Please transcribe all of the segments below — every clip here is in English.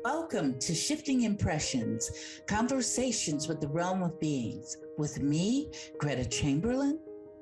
Welcome to Shifting Impressions, Conversations with the Realm of Beings, with me, Gretta Chamberlain,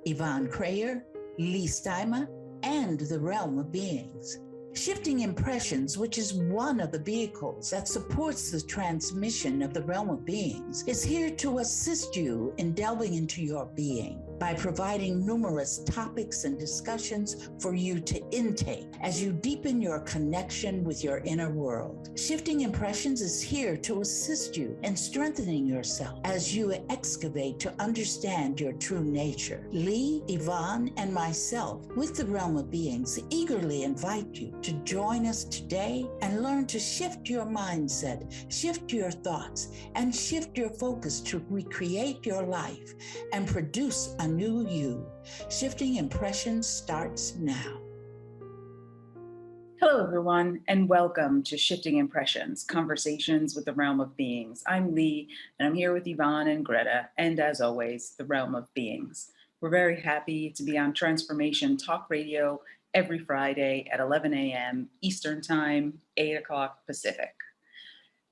Yvonne Kraeher, Leigh Stima, and the Realm of Beings. Shifting Impressions, which is one of the vehicles that supports the transmission of the Realm of Beings, is here to assist you in delving into your being by providing numerous topics and discussions for you to intake as you deepen your connection with your inner world. Shifting Impressions is here to assist you in strengthening yourself as you excavate to understand your true nature. Leigh, Yvonne, and myself, with the Realm of Beings, eagerly invite you to join us today and learn to shift your mindset, shift your thoughts, and shift your focus to recreate your life and produce a new you. Shifting Impressions starts now. Hello, everyone, and welcome to Shifting Impressions, Conversations with the Realm of Beings. I'm Leigh, and I'm here with Yvonne and Gretta, and as always, the Realm of Beings. We're very happy to be on Transformation Talk Radio every Friday at 11 a.m. Eastern Time, 8 o'clock Pacific.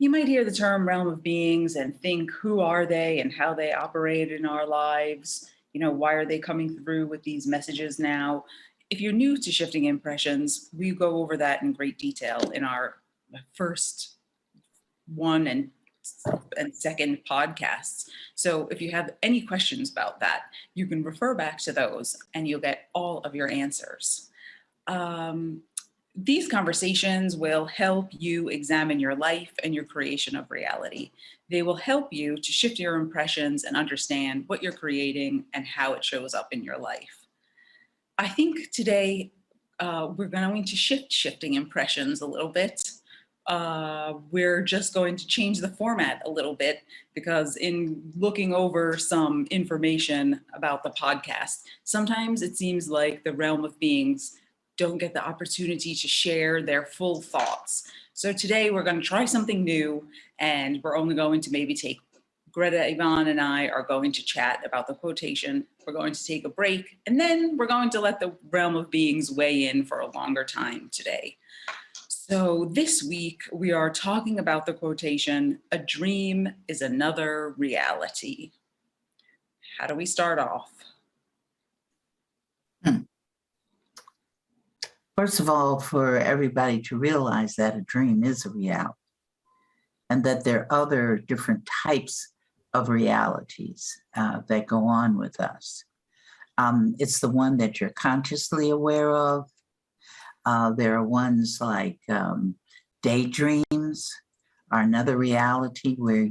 You might hear the term Realm of Beings and think, who are they and how they operate in our lives? You know, why are they coming through with these messages now? If you're new to Shifting Impressions, we go over that in great detail in our first one and second podcasts. So if you have any questions about that, you can refer back to those and you'll get all of your answers. These conversations will help you examine your life and your creation of reality. They will help you to shift your impressions and understand what you're creating and how it shows up in your life. I think today we're going to shifting impressions a little bit. We're just going to change the format a little bit because in looking over some information about the podcast, sometimes it seems like the Realm of Beings don't get the opportunity to share their full thoughts. So today we're going to try something new, and we're only going to maybe take Gretta, Yvonne, and I are going to chat about the quotation. We're going to take a break, and then we're going to let the Realm of Beings weigh in for a longer time today. So this week we are talking about the quotation, "A dream is another reality." How do we start off? First of all, for everybody to realize that a dream is a reality and that there are other different types of realities that go on with us. It's the one that you're consciously aware of. There are ones like daydreams are another reality where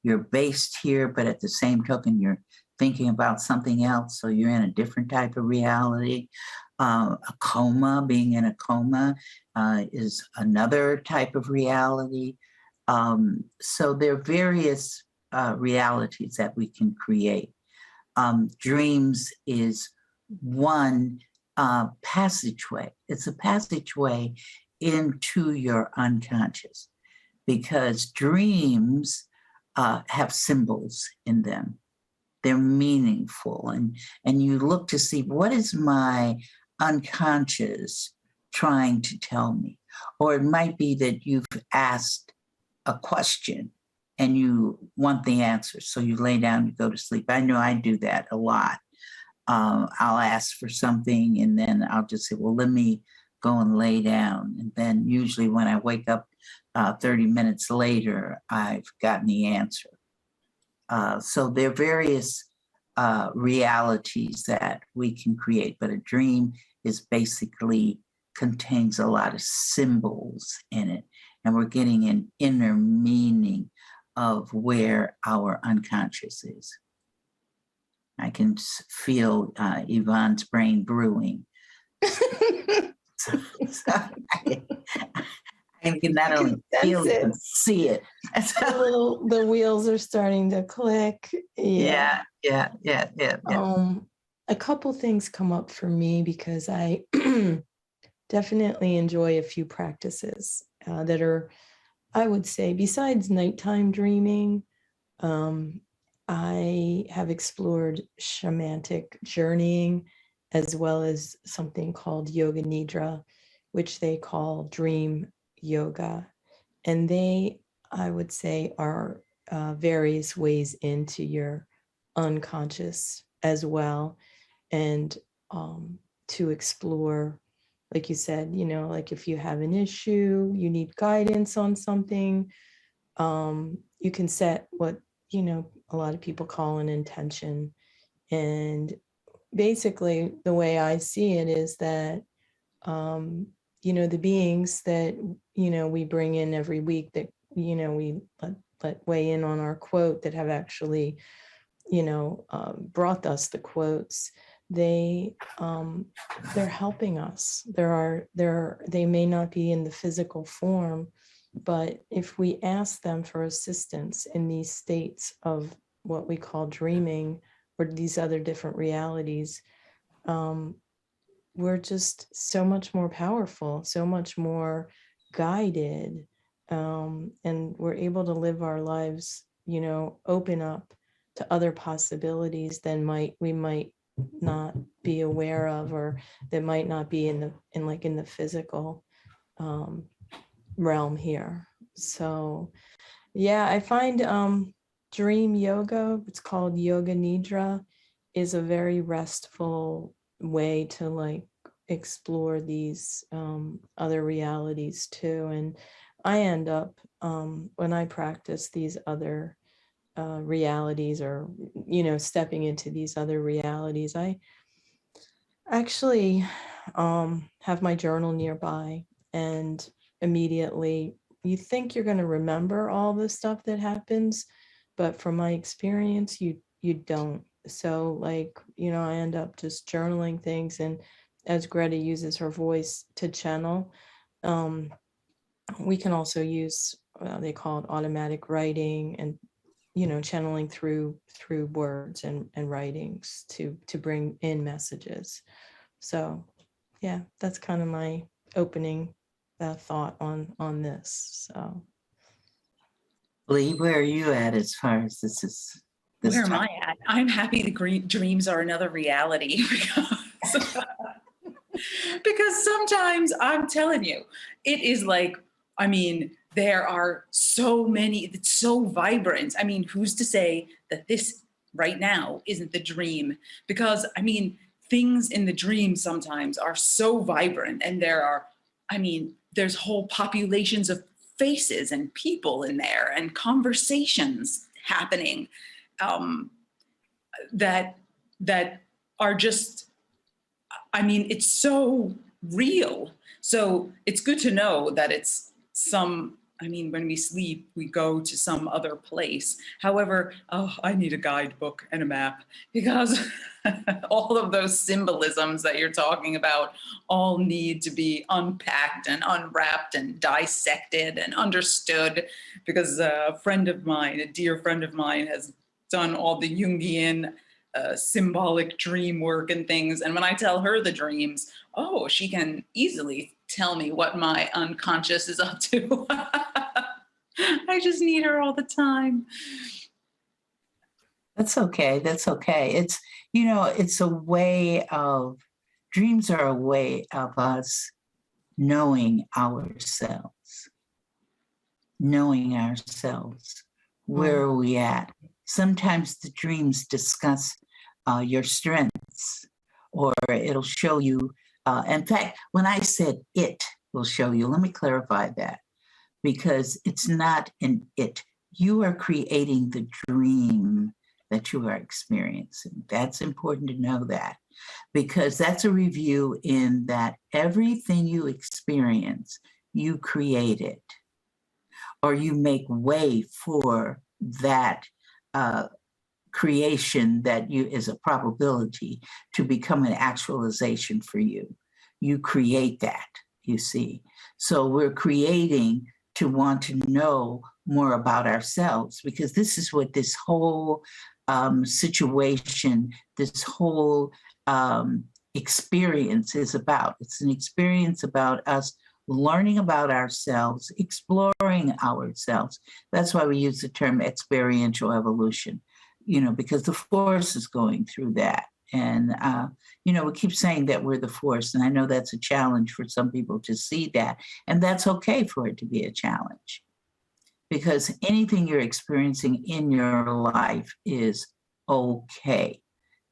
you're based here, but at the same token, you're thinking about something else. So you're in a different type of reality. A coma, being in a coma is another type of reality. So there are various realities that we can create. Dreams is one passageway. It's a passageway into your unconscious because dreams have symbols in them. They're meaningful, and you look to see, what is my unconscious trying to tell me? Or it might be that you've asked a question and you want the answer, so you lay down and go to sleep. I know I do that a lot. I'll ask for something and then I'll just say, well, let me go and lay down. And then usually when I wake up 30 minutes later, I've gotten the answer. So there are various realities that we can create, but a dream is basically contains a lot of symbols in it. And we're getting an inner meaning of where our unconscious is. I can feel Yvonne's brain brewing. I can not only feel it, but see it. The wheels are starting to click. Yeah. A couple things come up for me because I definitely enjoy a few practices that are I would say besides nighttime dreaming, I have explored shamanic journeying as well as something called yoga nidra, which they call dream yoga. And they, I would say, are various ways into your unconscious as well. And to explore, like you said, like if you have an issue, you need guidance on something, you can set what, a lot of people call an intention. And basically, the way I see it is that, the beings that, we bring in every week that, we let weigh in on our quote that have actually, brought us the quotes, they're helping us. They may not be in the physical form, but if we ask them for assistance in these states of what we call dreaming or these other different realities, we're just so much more powerful, so much more guided, and we're able to live our lives, open up to other possibilities than we might not be aware of, or that might not be in the physical realm here. So yeah, I find dream yoga, it's called yoga nidra, is a very restful way to explore these other realities too. And I end up when I practice these other realities, or stepping into these other realities, I actually have my journal nearby, and immediately you think you're going to remember all the stuff that happens, but from my experience, you don't. So I end up just journaling things, and as Greta uses her voice to channel, we can also use they call it automatic writing, and channeling through words and writings to bring in messages. So yeah, that's kind of my opening thought on this. So Leigh, where are you at as far as this Where am topic? I at? I'm happy the dreams are another reality because sometimes I'm telling you, it is there are so many, it's so vibrant. Who's to say that this right now isn't the dream? Because things in the dream sometimes are so vibrant, and there's whole populations of faces and people in there and conversations happening that are just, it's so real. So it's good to know that it's when we sleep, we go to some other place. However, I need a guidebook and a map, because all of those symbolisms that you're talking about all need to be unpacked and unwrapped and dissected and understood, because a dear friend of mine, has done all the Jungian symbolic dream work and things. And when I tell her the dreams, she can easily tell me what my unconscious is up to. I just need her all the time. That's okay. That's okay. It's a way of, dreams are a way of us knowing ourselves. Where are we at? Sometimes the dreams discuss your strengths, or it'll show you. In fact, when I said it will show you, let me clarify that, because it's not an it. You are creating the dream that you are experiencing. That's important to know that, because that's a review in that everything you experience, you create it, or you make way for that creation that is a probability to become an actualization for you. You create that, you see. So we're creating to want to know more about ourselves, because this is what this whole situation, this whole experience is about. It's an experience about us learning about ourselves, exploring ourselves. That's why we use the term experiential evolution, because the force is going through that. And, we keep saying that we're the force. And I know that's a challenge for some people to see that. And that's okay for it to be a challenge, because anything you're experiencing in your life is okay,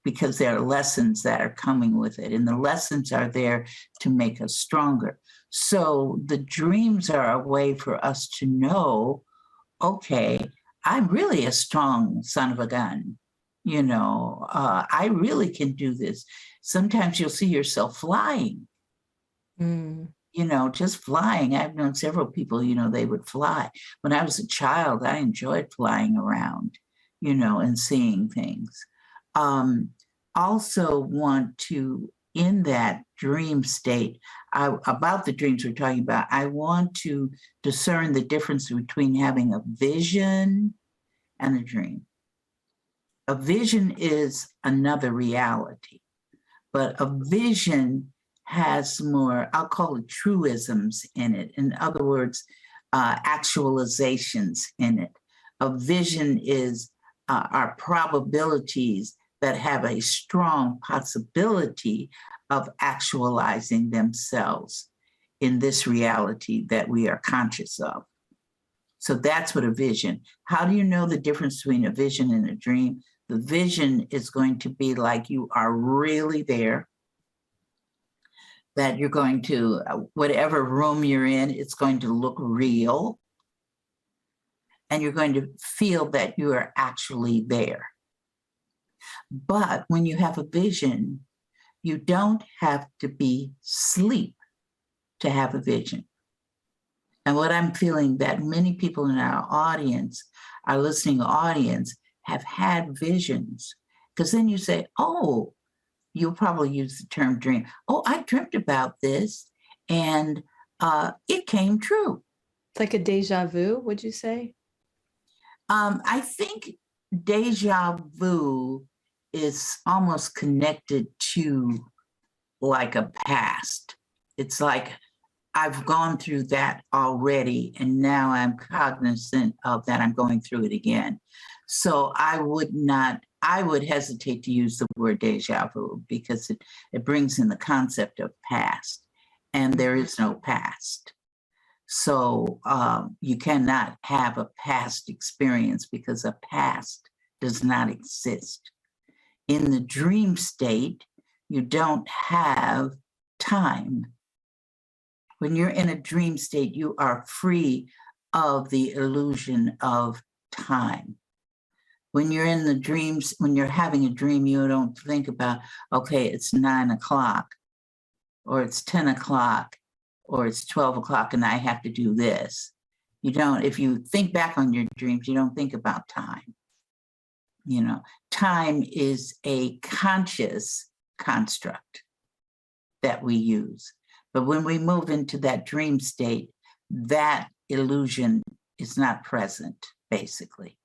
because there are lessons that are coming with it. And the lessons are there to make us stronger. So the dreams are a way for us to know, okay, I'm really a strong son of a gun. I really can do this. Sometimes you'll see yourself flying, just flying. I've known several people, they would fly. When I was a child, I enjoyed flying around, and seeing things. Also want to, in that dream state, about the dreams we're talking about, I want to discern the difference between having a vision and a dream. A vision is another reality, but a vision has more, I'll call it truisms in it. In other words, actualizations in it. A vision is our probabilities that have a strong possibility of actualizing themselves in this reality that we are conscious of. So that's what a vision. How do you know the difference between a vision and a dream? The vision is going to be like you are really there, that you're going to, whatever room you're in, it's going to look real. And you're going to feel that you are actually there. But when you have a vision, you don't have to be asleep to have a vision. And what I'm feeling that many people in our audience, our listening audience, have had visions. Because then you say, oh, you'll probably use the term dream. Oh, I dreamt about this and it came true. It's like a deja vu, would you say? I think deja vu is almost connected to like a past. It's like I've gone through that already, and now I'm cognizant of that I'm going through it again. So I would hesitate to use the word deja vu because it brings in the concept of past, and there is no past. So you cannot have a past experience because a past does not exist. In the dream state, you don't have time. When you're in a dream state, you are free of the illusion of time. When you're in the dreams, when you're having a dream, you don't think about, okay, it's 9 o'clock, or it's 10 o'clock, or it's 12 o'clock, and I have to do this. You don't, if you think back on your dreams, you don't think about time. Time is a conscious construct that we use. But when we move into that dream state, that illusion is not present, basically.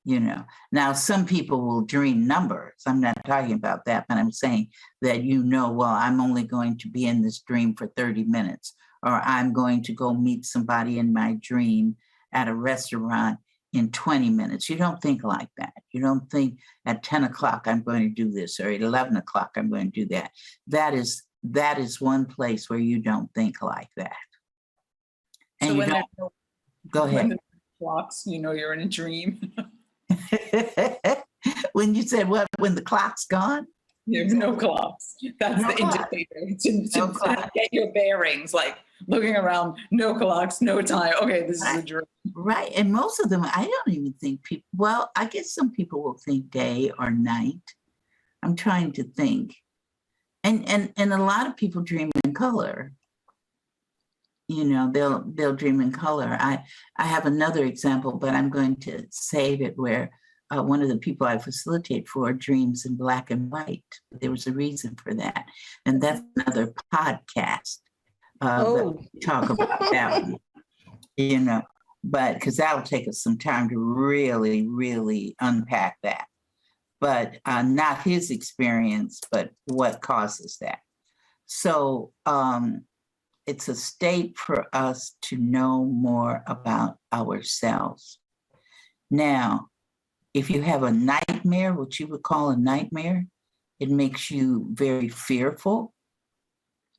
Now some people will dream numbers. I'm not talking about that, but I'm saying that, well, I'm only going to be in this dream for 30 minutes, or I'm going to go meet somebody in my dream at a restaurant in 20 minutes. You don't think like that. You don't think at 10 o'clock, I'm going to do this, or at 11 o'clock, I'm going to do that. That is one place where you don't think like that. And So you when don't, there's go ahead. when there's clocks, you're in a dream. When you said what, when the clock's gone? There's no clocks. That's No the clock. indicator No to clock. get your bearings, like looking around, no clocks, no time. Okay, this is a dream. Right. And most of them, I don't even think people, well, I guess some people will think day or night. I'm trying to think. And a lot of people dream in color. They'll dream in color. I have another example, but I'm going to save it, where one of the people I facilitate for dreams in black and white. There was a reason for that. And that's another podcast that we talk about that one, but because that'll take us some time to really, really unpack that. But not his experience, but what causes that. So it's a state for us to know more about ourselves. Now, if you have a nightmare, what you would call a nightmare, it makes you very fearful,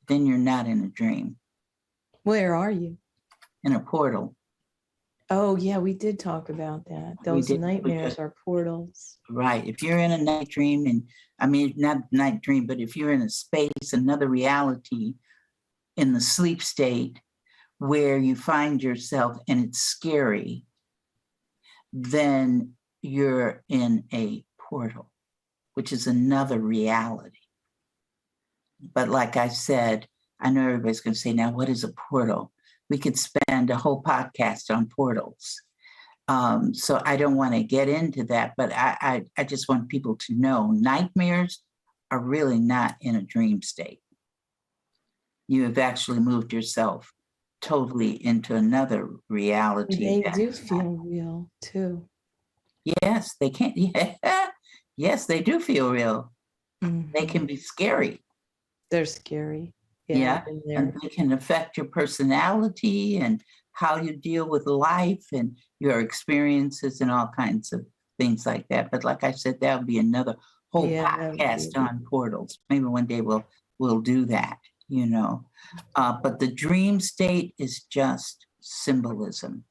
then you're not in a dream, Where are you? in a portal. Oh, yeah, we did talk about that. We Those did, nightmares are portals. right. If you're in a night dream, and I mean, not night dream, but if you're in a space, another reality in the sleep state where you find yourself and it's scary, then you're in a portal, which is another reality. But like I said, I know everybody's going to say, now, what is a portal? We could spend a whole podcast on portals. So I don't want to get into that, but I just want people to know nightmares are really not in a dream state. You have actually moved yourself totally into another reality. They do feel real too. Yes, they can. Yeah. Yes, they do feel real. They can be scary. They're scary. Yeah. I've been And there. they can affect your personality and how you deal with life and your experiences and all kinds of things like that. But like I said, that'll be another whole Yeah, that would be podcast a on portals. Maybe one day we'll do that, you know. But the dream state is just symbolism.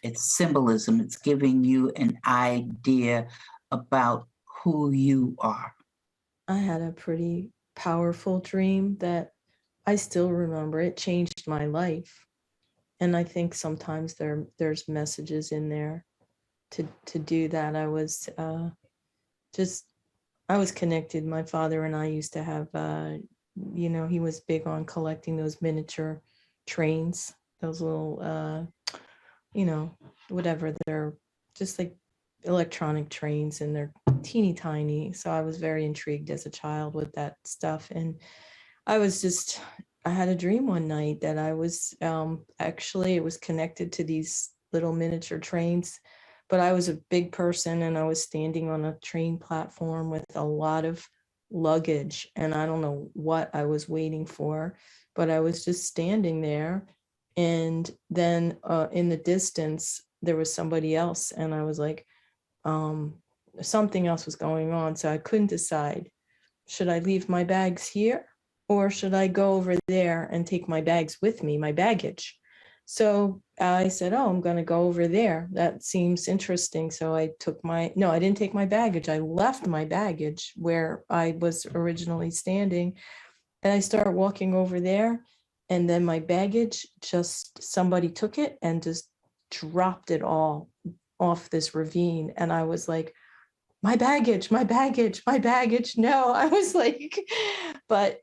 It's symbolism. It's giving you an idea about who you are. I had a pretty powerful dream that I still remember. It changed my life. And I think sometimes there's messages in there to do that. I was connected. My father and I used to have, he was big on collecting those miniature trains, those little, whatever, they're just like electronic trains and they're teeny tiny. So I was very intrigued as a child with that stuff. And I had a dream one night that I was, actually, it was connected to these little miniature trains, but I was a big person and I was standing on a train platform with a lot of luggage. And I don't know what I was waiting for, but I was just standing there. And then in the distance, there was somebody else. And I was like, something else was going on. So I couldn't decide, should I leave my bags here or should I go over there and take my bags with me, my baggage? So I said, oh, I'm going to go over there. That seems interesting. So I didn't take my baggage. I left my baggage where I was originally standing. And I started walking over there. And then my baggage, somebody took it and just dropped it all off this ravine. And I was like, my baggage, my baggage, my baggage. No, I was like, but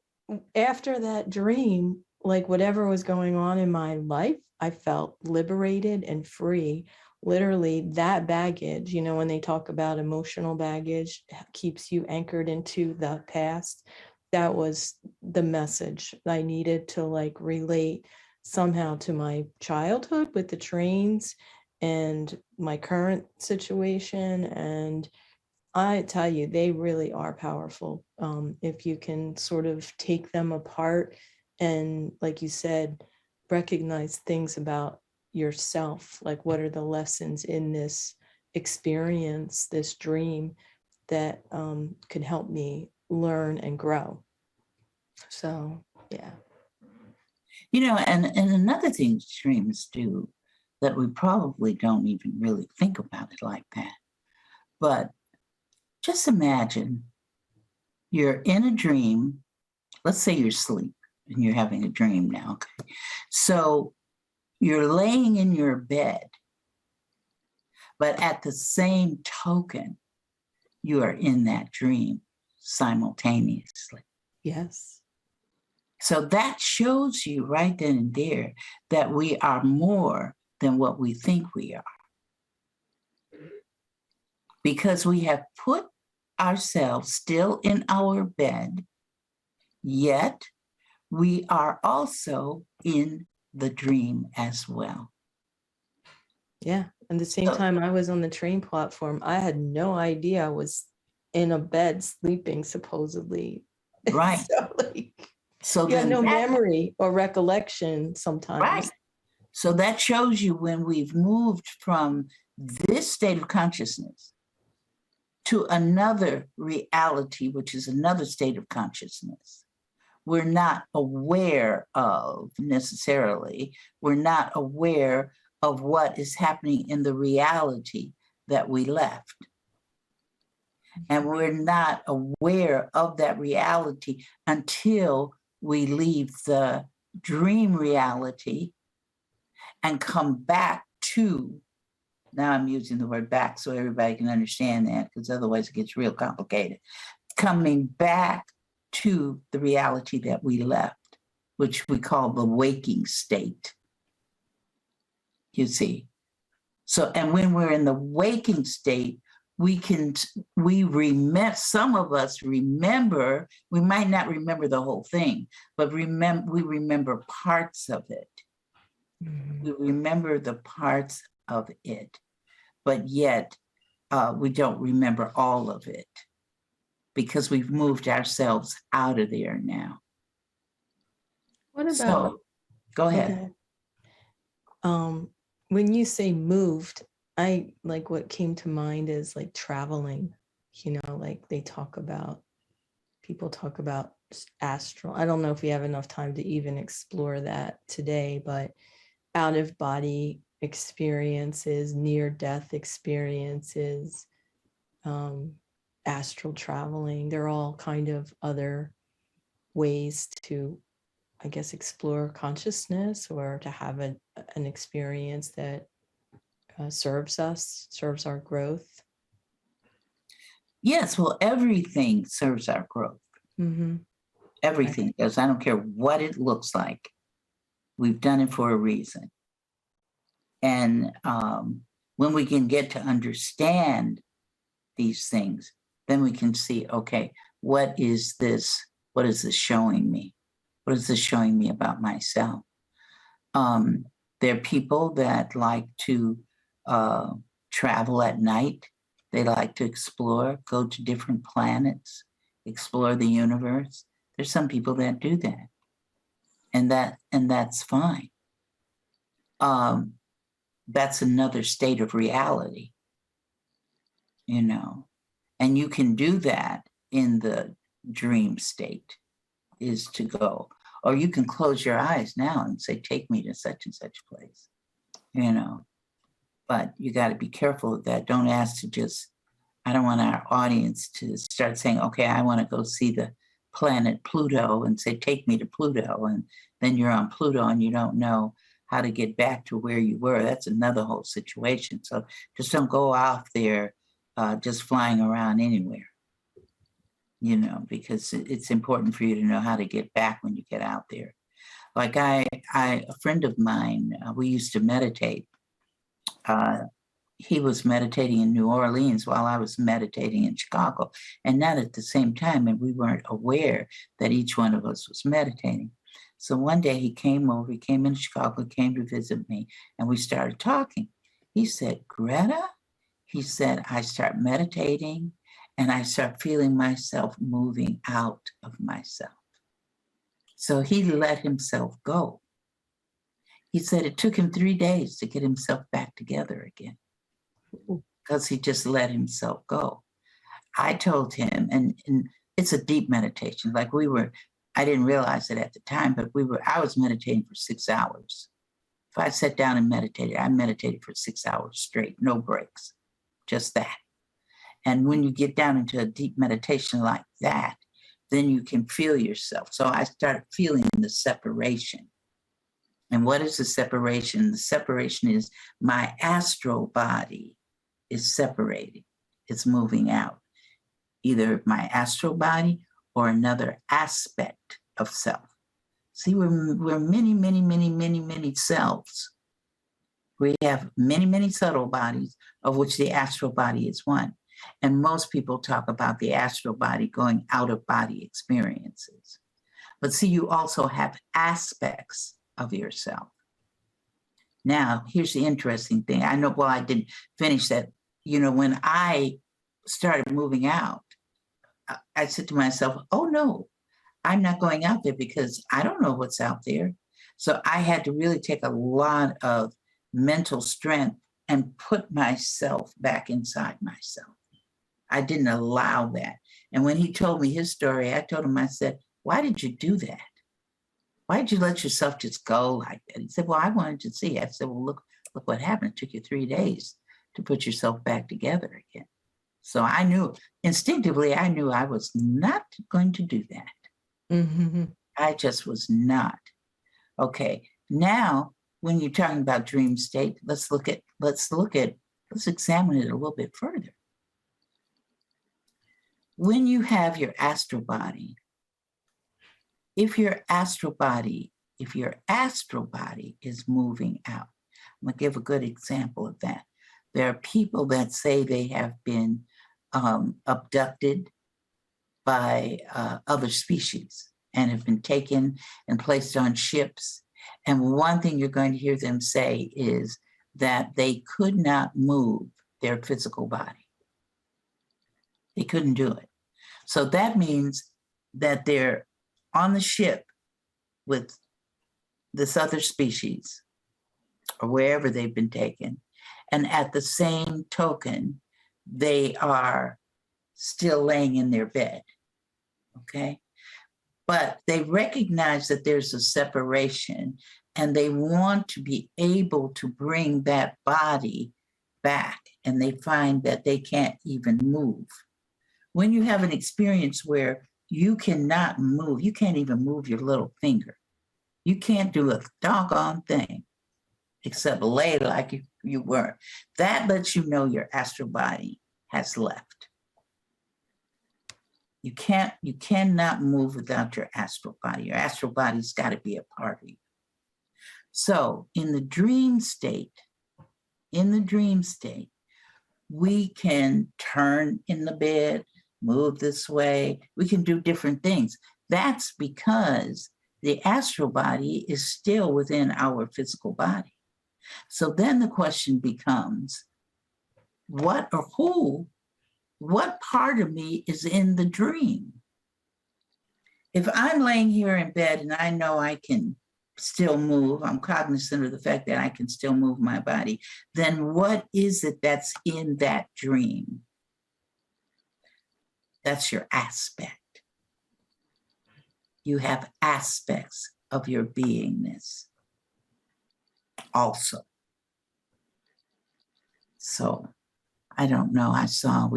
after that dream, like whatever was going on in my life, I felt liberated and free. Literally that baggage, when they talk about emotional baggage keeps you anchored into the past. That was the message I needed to like relate somehow to my childhood with the trains and my current situation. And I tell you, they really are powerful. If you can sort of take them apart and, like you said, recognize things about yourself, like what are the lessons in this experience, this dream that could help me learn and grow. So, yeah. And another thing dreams do that we probably don't even really think about it like that. But just imagine you're in a dream. Let's say you're asleep and you're having a dream now. Okay. So you're laying in your bed, but at the same token, you are in that dream simultaneously. Yes. So that shows you right then and there that we are more than what we think we are. Because we have put ourselves still in our bed, yet we are also in the dream as well. Yeah. And the same time I was on the train platform, I had no idea I was in a bed sleeping, supposedly. Right. So, like, So You have then no that, memory or recollection sometimes. right. So that shows you when we've moved from this state of consciousness to another reality, which is another state of consciousness. We're not aware of necessarily, we're not aware of what is happening in the reality that we left. And we're not aware of that reality until we leave the dream reality and come back to, now I'm using the word back so everybody can understand that, because otherwise it gets real complicated. Coming back to the reality that we left, which we call the waking state. You see? So, and when we're in the waking state, we remember, some of us remember, we might not remember the whole thing, but we remember parts of it. Mhm. We remember the parts of it, but yet we don't remember all of it because we've moved ourselves out of there now. What about, So, go ahead. When you say moved, I like what came to mind is like traveling, like people talk about astral. I don't know if we have enough time to even explore that today, but out of body experiences, near death experiences, astral traveling, they're all kind of other ways to, I guess, explore consciousness or to have an experience that serves us, serves our growth. Yes, well, everything serves our growth. Mm-hmm. Everything does. I don't care what it looks like. We've done it for a reason. And when we can get to understand these things, then we can see, okay, what is this? What is this showing me? What is this showing me about myself? There are people that like to travel at night. They like to explore, go to different planets, explore the universe. There's some people that do that. And that's fine. That's another state of reality, and you can do that in the dream state, is to go, or you can close your eyes now and say, take me to such and such place, but you got to be careful of that. Don't ask to just, I don't want our audience to start saying, okay, I want to go see the planet Pluto and say, take me to Pluto. And then you're on Pluto and you don't know how to get back to where you were. That's another whole situation. So just don't go off there just flying around anywhere, because it's important for you to know how to get back when you get out there. Like a friend of mine, we used to meditate. He was meditating in New Orleans while I was meditating in Chicago, and not at the same time, and we weren't aware that each one of us was meditating. So one day he came into Chicago, came to visit me, and we started talking. He said, Gretta, he said, I start meditating and I start feeling myself moving out of myself. So he let himself go. He said it took him 3 days to get himself back together again because he just let himself go. I told him, and it's a deep meditation. Like I didn't realize it at the time, but I was meditating for 6 hours. If I sat down and meditated, I meditated for 6 hours straight, no breaks, just that. And when you get down into a deep meditation like that, then you can feel yourself. So I started feeling the separation. And what is the separation? The separation is my astral body is separating. It's moving out. Either my astral body or another aspect of self. See, we're many, many, many, many, many selves. We have many, many subtle bodies, of which the astral body is one. And most people talk about the astral body going out of body experiences. But see, you also have aspects of yourself. Now, here's the interesting thing. I know, well, I didn't finish that. When I started moving out, I said to myself, oh no, I'm not going out there because I don't know what's out there. So I had to really take a lot of mental strength and put myself back inside myself. I didn't allow that. And when he told me his story, I told him, I said, why did you do that? Why did you let yourself just go like that? He said, well, I wanted to see. I said, well, look what happened. It took you 3 days to put yourself back together again. So I knew instinctively, I knew I was not going to do that. Mm-hmm. I just was not. Okay. Now, when you're talking about dream state, let's examine it a little bit further. When you have your astral body, if your astral body is moving out, I'm gonna give a good example of that. There are people that say they have been abducted by other species and have been taken and placed on ships. And one thing you're going to hear them say is that they could not move their physical body. They couldn't do it. So that means that they're on the ship with this other species or wherever they've been taken. And at the same token, they are still laying in their bed, okay? But they recognize that there's a separation and they want to be able to bring that body back, and they find that they can't even move. When you have an experience where you cannot move, you can't even move your little finger. You can't do a doggone thing except lay like you were. That lets you know your astral body has left. You cannot move without your astral body. Your astral body's got to be a part of you. So in the dream state, we can turn in the bed, move this way. We can do different things. That's because the astral body is still within our physical body. So then the question becomes, what part of me is in the dream? If I'm laying here in bed and I know I can still move, I'm cognizant of the fact that I can still move my body, then what is it that's in that dream? That's your aspect. You have aspects of your beingness also. So I don't know. I saw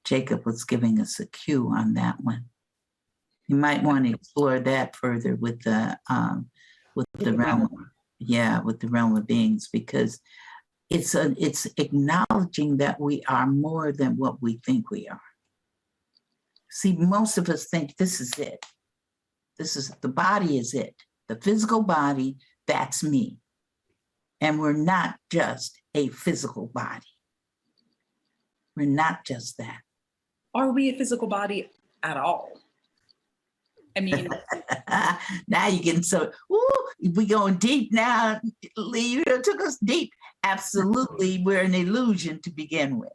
Jacob was giving us a cue on that one. You might want to explore that further with the realm of beings, because it's acknowledging that we are more than what we think we are. See, most of us think this is it. The body is it. The physical body, that's me. And we're not just a physical body. We're not just that. Are we a physical body at all? I mean, now you're getting so, we going deep now. Leigh, you took us deep. Absolutely, we're an illusion to begin with.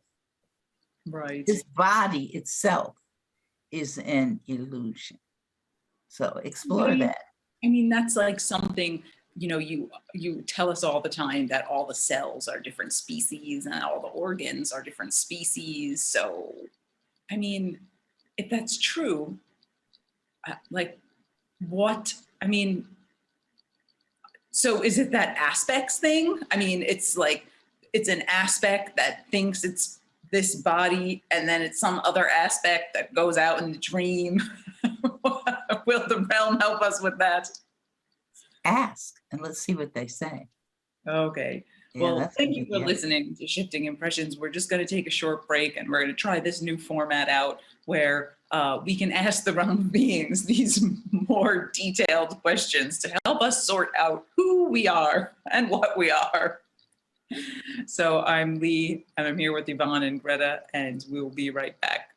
right. This body itself is an illusion. So explore that. I mean, that's like something, you tell us all the time that all the cells are different species and all the organs are different species. So, I mean, if that's true, so is it that aspects thing? I mean, it's like, it's an aspect that thinks it's this body, and then it's some other aspect that goes out in the dream. Will the realm help us with that? Ask and let's see what they say. Okay. Yeah, Well, thank you for yeah. listening to Shifting Impressions. We're just going to take a short break, and we're going to try this new format out where we can ask the realm of beings these more detailed questions to help us sort out who we are and what we are. So I'm Leigh, and I'm here with Yvonne and Gretta, and we'll be right back.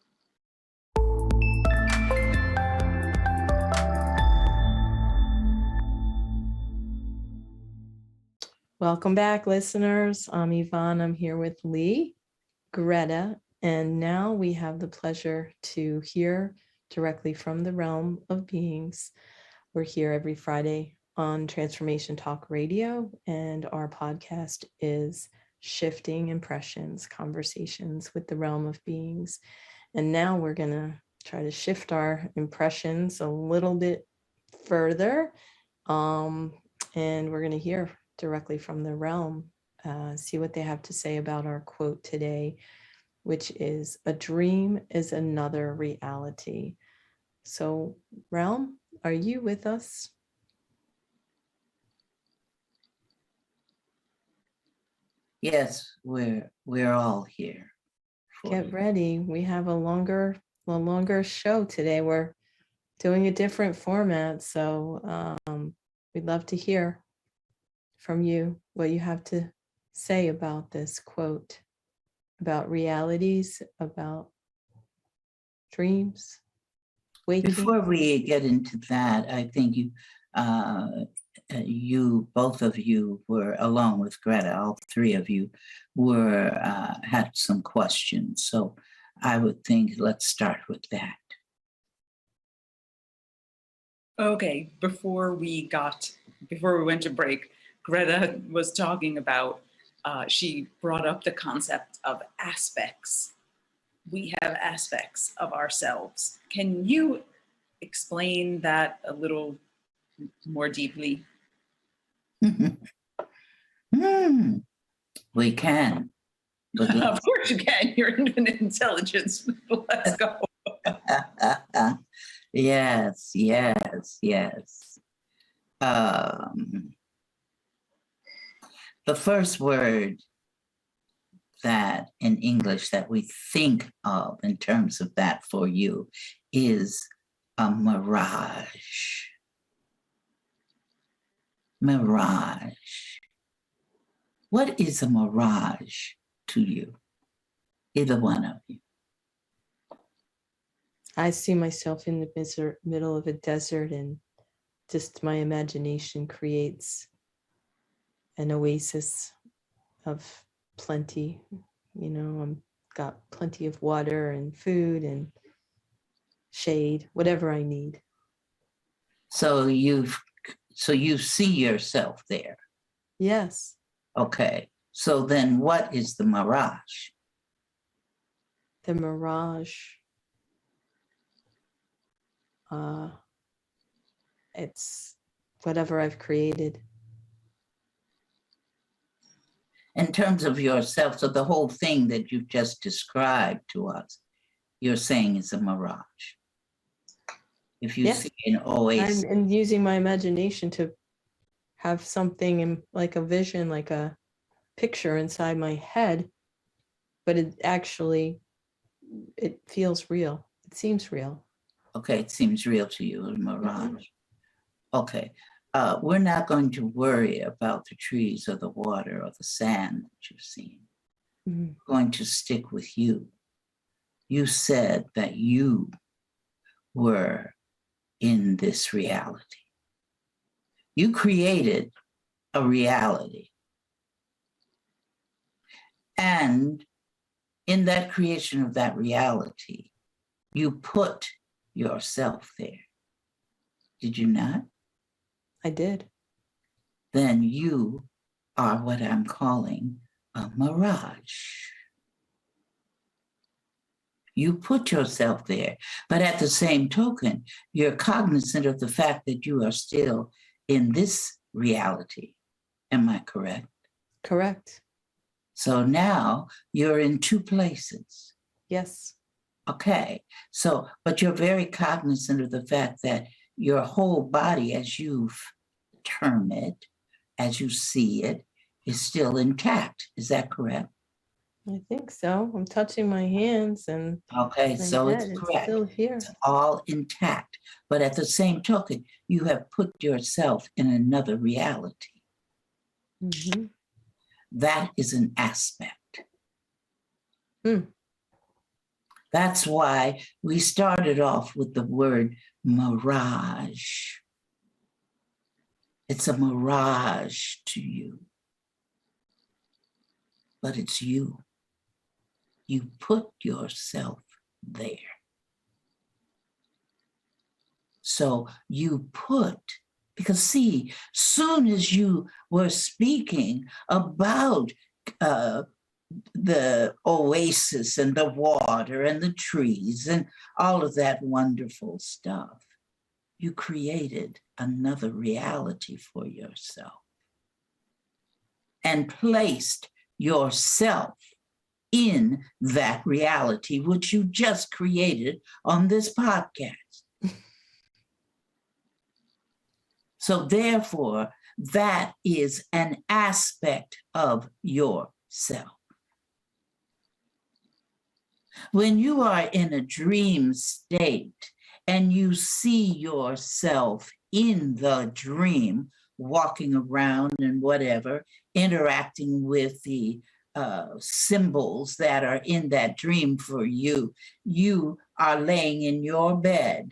Welcome back, listeners. I'm Yvonne. I'm here with Leigh, Gretta, and now we have the pleasure to hear directly from the realm of beings. We're here every Friday on Transformation Talk Radio, and our podcast is Shifting Impressions, Conversations with the Realm of Beings. And now we're going to try to shift our impressions a little bit further, and we're going to hear directly from the realm, see what they have to say about our quote today, which is, "A dream is another reality." So, realm, are you with us? Yes, we're all here. Get ready. We have a longer show today. We're doing a different format, so we'd love to hear from you what you have to say about this quote, about realities, about dreams, waking. Before we get into that, I think you, both of you were, along with Gretta, all three of you were, had some questions. So I would think let's start with that. Okay, before we went to break, Greta was talking about, she brought up the concept of aspects. We have aspects of ourselves. Can you explain that a little more deeply? We can. Of course you can. You're infinite intelligence. Let's go. Yes. The first word that in English that we think of in terms of that for you is a mirage. Mirage. What is a mirage to you? Either one of you. I see myself in the middle of a desert, and just my imagination creates an oasis of plenty. You know, I've got plenty of water and food and shade, whatever I need. So you see yourself there. Yes. Okay. So then what is the mirage? The mirage, it's whatever I've created. In terms of yourself, so the whole thing that you've just described to us, you're saying is a mirage. If you see an oasis. I'm using my imagination to have something in, like a vision, like a picture inside my head, but it feels real. It seems real. Okay, it seems real to you, a mirage. Okay, we're not going to worry about the trees or the water or the sand that you've seen. We're going to stick with you. You said that you were in this reality. You created a reality. And in that creation of that reality, you put yourself there. Did you not? I did. Then you are what I'm calling a mirage. You put yourself there, but at the same token, you're cognizant of the fact that you are still in this reality. Am I correct? Correct. So now you're in two places. Yes. Okay, so, but you're very cognizant of the fact that your whole body, as you've termed it, as you see it, is still intact. Is that correct? I think so. I'm touching my hands and okay, so it's correct. Still here. It's all intact. But at the same token, you have put yourself in another reality. Mm-hmm. That is an aspect. That's why we started off with the word mirage. It's a mirage to you, but it's you. You put yourself there. So you put, because see, soon as you were speaking about the oasis and the water and the trees and all of that wonderful stuff, you created another reality for yourself and placed yourself in that reality, which you just created on this podcast. So therefore, that is an aspect of yourself. When you are in a dream state and you see yourself in the dream, walking around and whatever, interacting with the symbols that are in that dream for you, you are laying in your bed,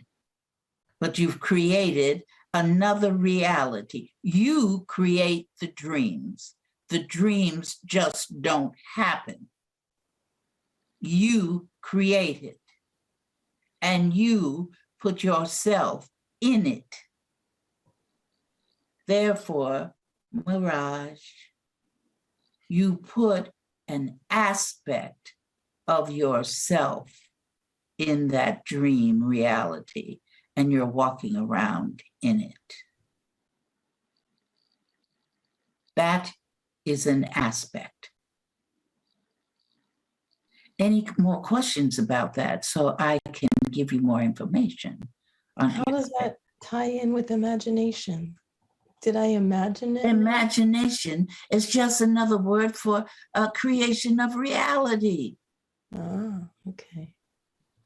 but you've created another reality. You create the dreams. The dreams just don't happen. You create it, and you put yourself in it. Therefore, Mirage, you put an aspect of yourself in that dream reality, and you're walking around in it. That is an aspect. Any more questions about that so I can give you more information on How does that tie in with imagination? Did I imagine it? Imagination is just another word for a creation of reality. Ah, okay.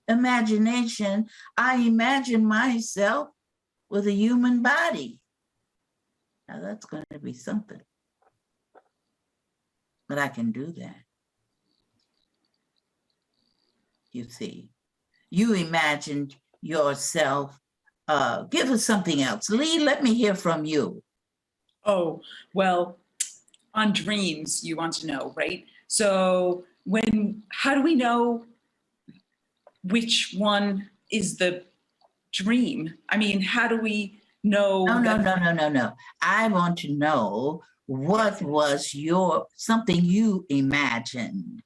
Imagination, I imagine myself with a human body. Now that's going to be something. But I can do that. You see, you imagined yourself. Give us something else. Leigh, let me hear from you. Oh, well, on dreams, you want to know, right? So how do we know which one is the dream? I mean, how do we know? No. I want to know what was something you imagined.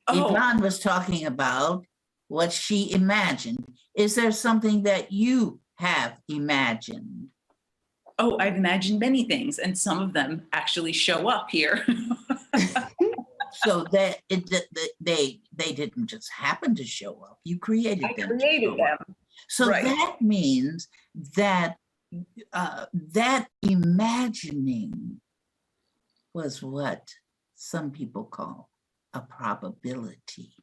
Oh. Yvonne was talking about what she imagined. Is there something that you have imagined? Oh, I've imagined many things, and some of them actually show up here. So that they didn't just happen to show up. You created them. I created them. So right. That means that that imagining was what some people call a probability.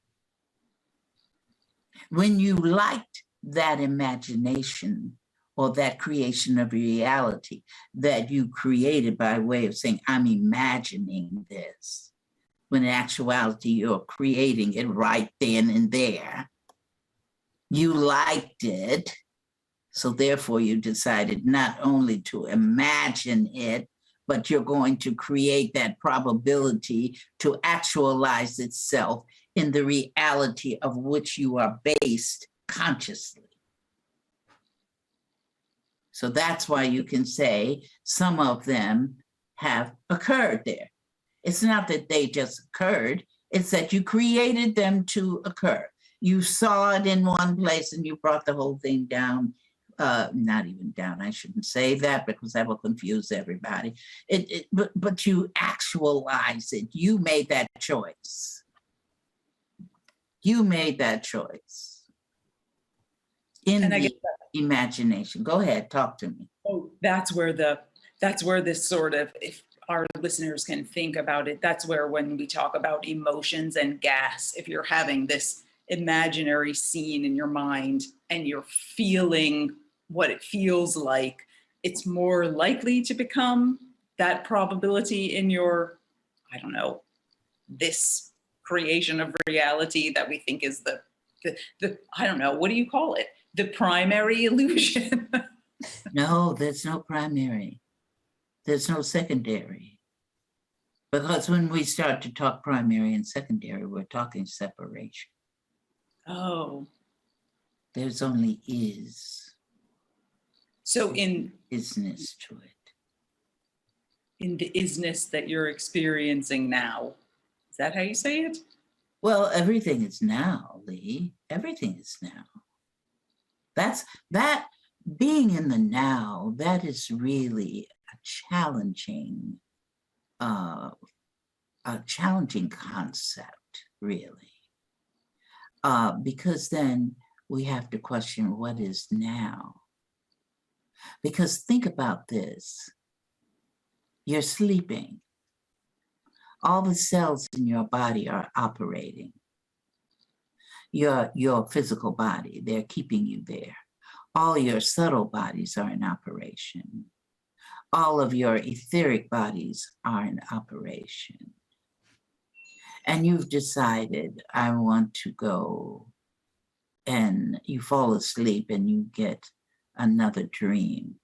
When you liked that imagination or that creation of reality that you created by way of saying, I'm imagining this, when in actuality you're creating it right then and there. You liked it, so therefore you decided not only to imagine it, but you're going to create that probability to actualize itself in the reality of which you are based consciously. So that's why you can say some of them have occurred there. It's not that they just occurred, it's that you created them to occur. You saw it in one place and you brought the whole thing down. Not even down, I shouldn't say that because that will confuse everybody. But you actualize it. You made that choice. You made that choice in the imagination. Go ahead, talk to me. Oh, that's where this sort of, if our listeners can think about it, that's where when we talk about emotions and gas, if you're having this imaginary scene in your mind and you're feeling what it feels like, it's more likely to become that probability in your, I don't know, this creation of reality that we think is the I don't know, what do you call it? The primary illusion. No, there's no primary. There's no secondary. Because when we start to talk primary and secondary, we're talking separation. Oh. There's only is. So in Isness to it. the isness that you're experiencing now, is that how you say it? Well, everything is now, Leigh. Everything is now. That being in the now, that is really a challenging concept, really. Because then we have to question what is now. Because think about this. You're sleeping. All the cells in your body are operating. Your physical body, they're keeping you there. All your subtle bodies are in operation. All of your etheric bodies are in operation. And you've decided, I want to go, and you fall asleep and you get another dream.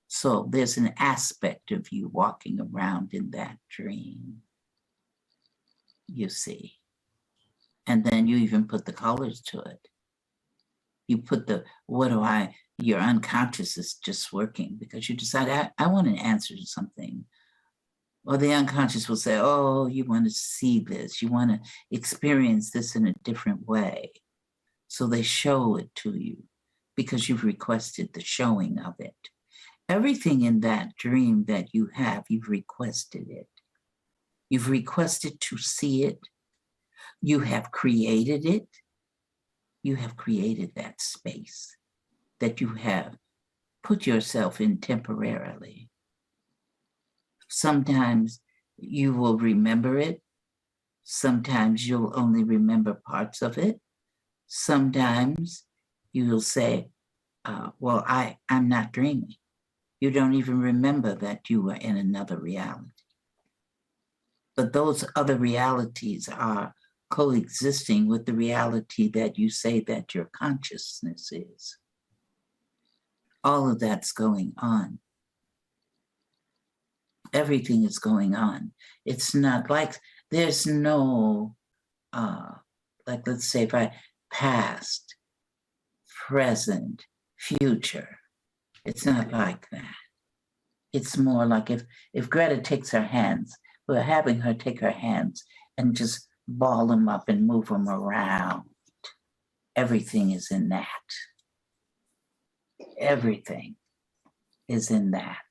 So there's an aspect of you walking around in that dream, you see. And then you even put the colors to it. You put your unconscious is just working because you decide, I want an answer to something. Or the unconscious will say, oh, you want to see this. You want to experience this in a different way. So they show it to you because you've requested the showing of it. Everything in that dream that you have, you've requested it. You've requested to see it. You have created it. You have created that space that you have put yourself in temporarily. Sometimes you will remember it. Sometimes you'll only remember parts of it. Sometimes you will say, well, I'm not dreaming. You don't even remember that you were in another reality. But those other realities are coexisting with the reality that you say that your consciousness is. All of that's going on. Everything is going on. It's not like there's no, like let's say if I past, present, future. It's not like that. It's more like if Gretta takes her hands, we're having her take her hands and just ball them up and move them around. Everything is in that. Everything is in that.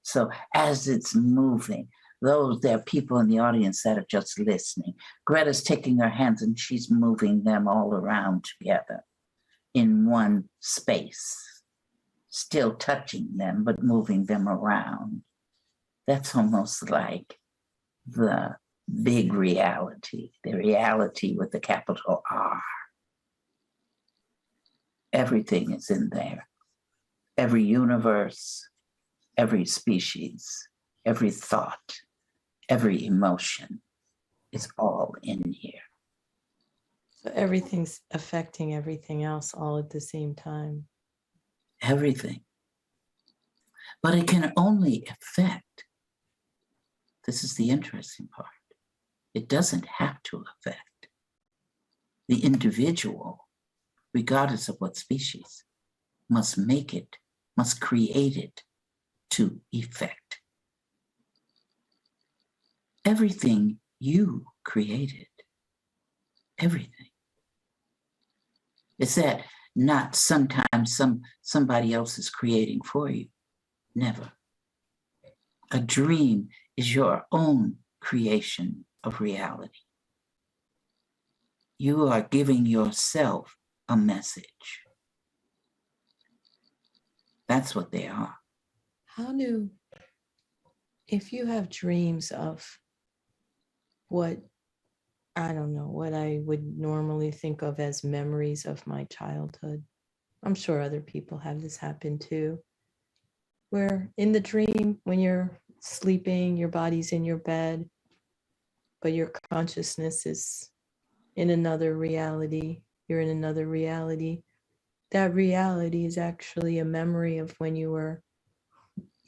So as it's moving, there are people in the audience that are just listening. Gretta's taking her hands and she's moving them all around together in one space, still touching them, but moving them around. That's almost like the big reality, the reality with the capital R. Everything is in there. Every universe, every species, every thought, every emotion is all in here. So everything's affecting everything else all at the same time. Everything. But it can only affect, this is the interesting part, it doesn't have to affect the individual, regardless of what species, must make it, must create it to effect. Everything you created, everything. It's that not sometimes somebody else is creating for you. Never. A dream is your own creation of reality. You are giving yourself a message. That's what they are. If you have dreams of what I would normally think of as memories of my childhood, I'm sure other people have this happen too, where in the dream, when you're sleeping, your body's in your bed, but your consciousness is in another reality. You're in another reality. That reality is actually a memory of when you were,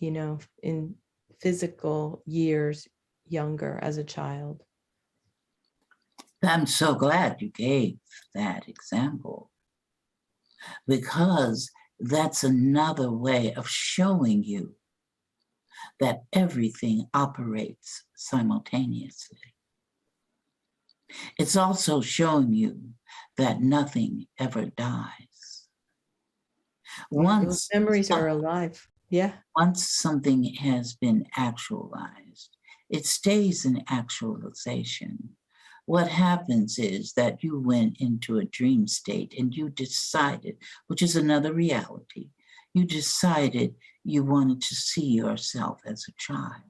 in physical years younger as a child. I'm so glad you gave that example. because that's another way of showing you that everything operates simultaneously. It's also showing you that nothing ever dies. Those memories are alive. Yeah. Once something has been actualized, it stays in actualization. What happens is that you went into a dream state and you decided, which is another reality, you decided you wanted to see yourself as a child.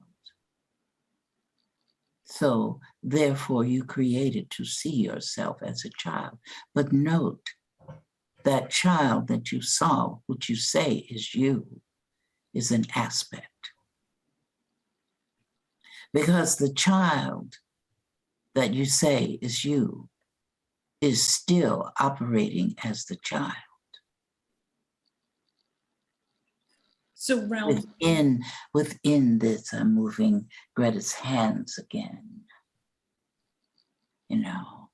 So therefore you created to see yourself as a child. But note, that child that you saw, which you say is you, is an aspect. Because the child that you say is you is still operating as the child. So round Within this, I'm moving Gretta's hands again. You know,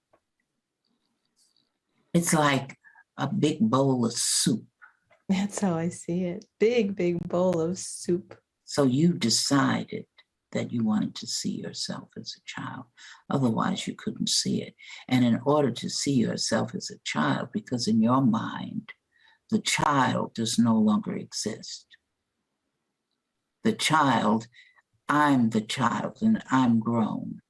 it's like a big bowl of soup. That's how I see it. Big, big bowl of soup. So you decided that you wanted to see yourself as a child. Otherwise, you couldn't see it. And in order to see yourself as a child, because in your mind, the child does no longer exist. The child, I'm the child and I'm grown.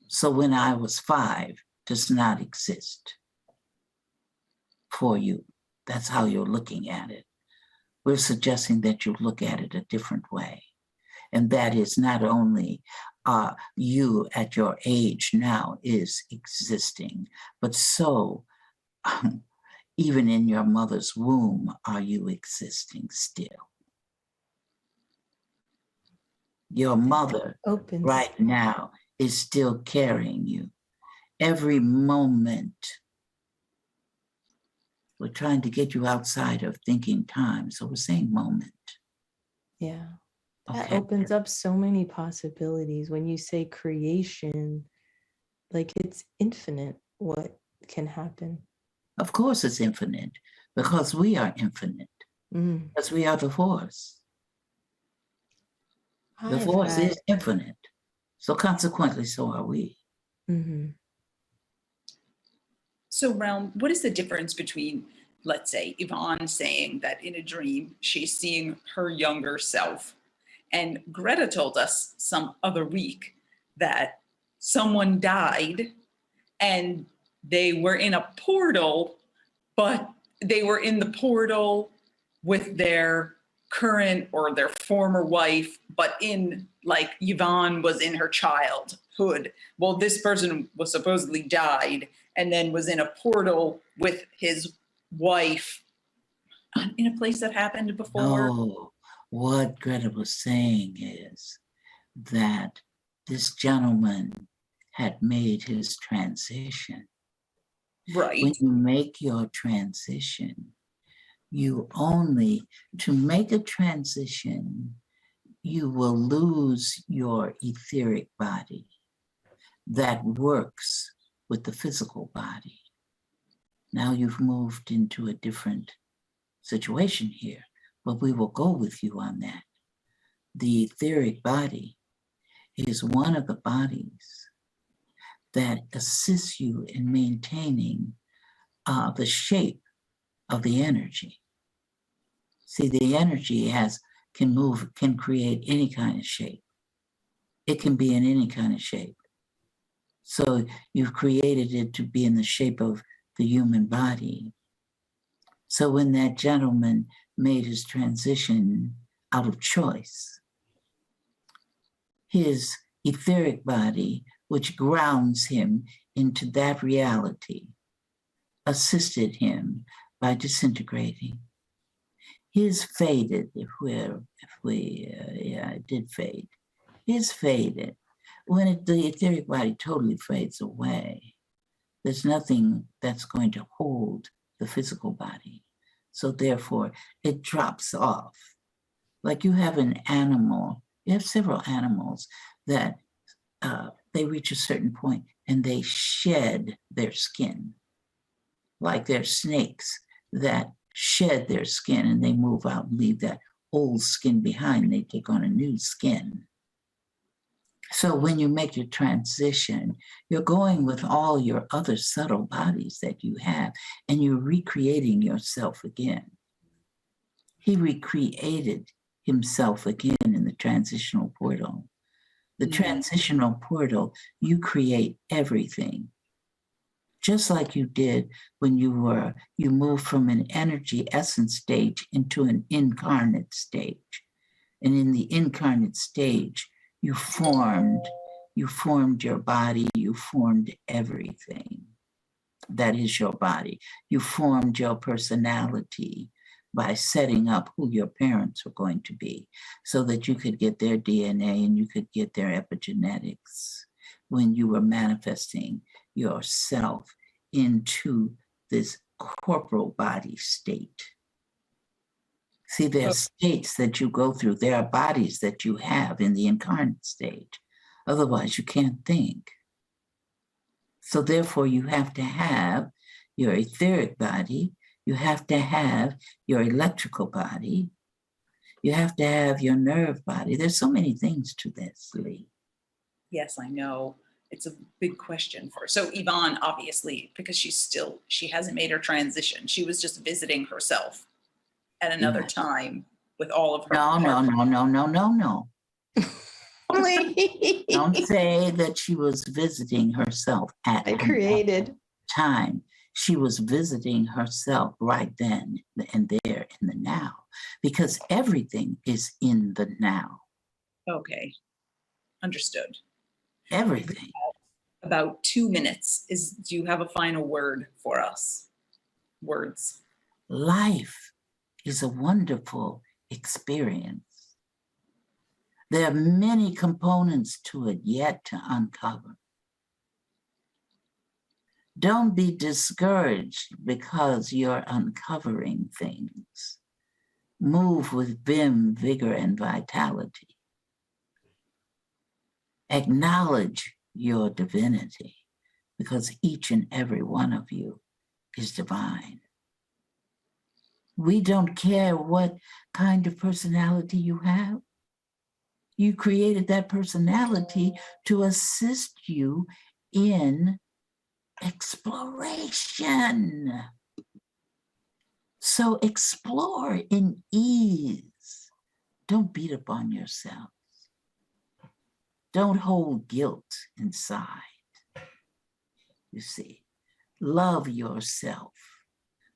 So when I was 5, does not exist for you. That's how you're looking at it. We're suggesting that you look at it a different way. And that is not only you at your age now is existing, but so even in your mother's womb, are you existing still? Your mother right now is still carrying you. Every moment, we're trying to get you outside of thinking time. So we're saying moment. Yeah. That opens up so many possibilities. When you say creation, like it's infinite what can happen. Of course it's infinite, because we are infinite, because we are the force. The force is infinite. So consequently, so are we. So what is the difference between, let's say, Yvonne saying that in a dream, she's seeing her younger self, and Gretta told us some other week that someone died and they were in a portal, but they were in the portal with their current or their former wife, but in, like, Yvonne was in her childhood. Well, this person was supposedly died and then was in a portal with his wife in a place that happened before. No, what Gretta was saying is that this gentleman had made his transition. Right. When you make your transition, to make a transition, you will lose your etheric body that works with the physical body. Now you've moved into a different situation here, but we will go with you on that. The etheric body is one of the bodies that assists you in maintaining the shape of the energy. See, the energy can create any kind of shape. It can be in any kind of shape. So you've created it to be in the shape of the human body. So when that gentleman made his transition out of choice, his etheric body, which grounds him into that reality, assisted him by disintegrating. His faded, it did fade. His faded. When the etheric body totally fades away, there's nothing that's going to hold the physical body. So therefore, it drops off. Like you have an animal, you have several animals that they reach a certain point and they shed their skin. Like they're snakes, that shed their skin and they move out and leave that old skin behind. They take on a new skin. So when you make your transition, you're going with all your other subtle bodies that you have, and you're recreating yourself again. He recreated himself again in the transitional portal. The transitional portal, you create everything. Just like you did when you moved from an energy essence stage into an incarnate stage. And in the incarnate stage, you formed your body, you formed everything that is your body. You formed your personality by setting up who your parents were going to be so that you could get their DNA and you could get their epigenetics when you were manifesting yourself into this corporal body state. See, there are states that you go through. There are bodies that you have in the incarnate stage. Otherwise, you can't think. So therefore, you have to have your etheric body. You have to have your electrical body. You have to have your nerve body. There's so many things to this, Leigh. Yes, I know. It's a big question for her. So Yvonne, obviously, because she hasn't made her transition. She was just visiting herself at another time with all of her. No. Don't say that she was visiting herself at created time. She was visiting herself right then and there in the now, because everything is in the now. Okay, understood. Everything. About 2 minutes. Do you have a final word for us? Words. Life is a wonderful experience. There are many components to it yet to uncover. Don't be discouraged because you're uncovering things. Move with vim, vigor, and vitality. Acknowledge your divinity, because each and every one of you is divine. We don't care what kind of personality you have. You created that personality to assist you in exploration. So explore in ease. Don't beat up on yourself. Don't hold guilt inside. You see, love yourself.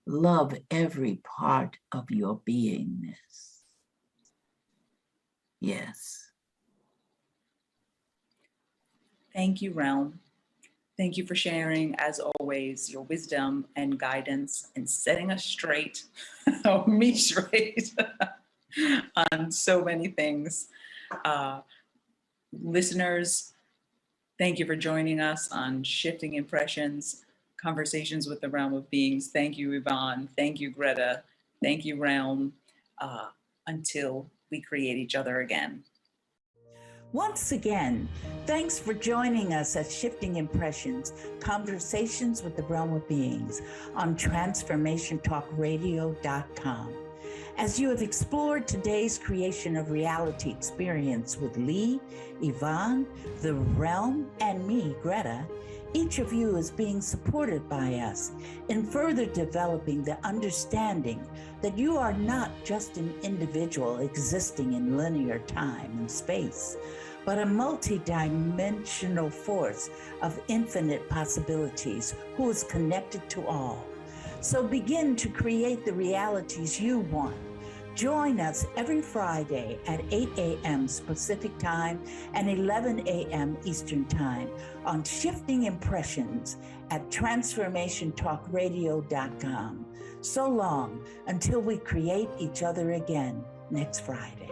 Love every part of your beingness. Yes. Thank you, Realm. Thank you for sharing, as always, your wisdom and guidance and setting us straight, or me straight, on so many things. Listeners, thank you for joining us on Shifting Impressions, Conversations with the Realm of Beings. Thank you, Yvonne. Thank you, Gretta. Thank you, Realm. Until we create each other again. Once again, thanks for joining us at Shifting Impressions, Conversations with the Realm of Beings on TransformationTalkRadio.com. As you have explored today's creation of reality experience with Leigh, Yvonne, the Realm, and me, Gretta, each of you is being supported by us in further developing the understanding that you are not just an individual existing in linear time and space, but a multidimensional force of infinite possibilities who is connected to all. So begin to create the realities you want. Join us every Friday at 8 a.m. Pacific Time and 11 a.m. Eastern Time on Shifting Impressions at TransformationTalkRadio.com. So long until we create each other again next Friday.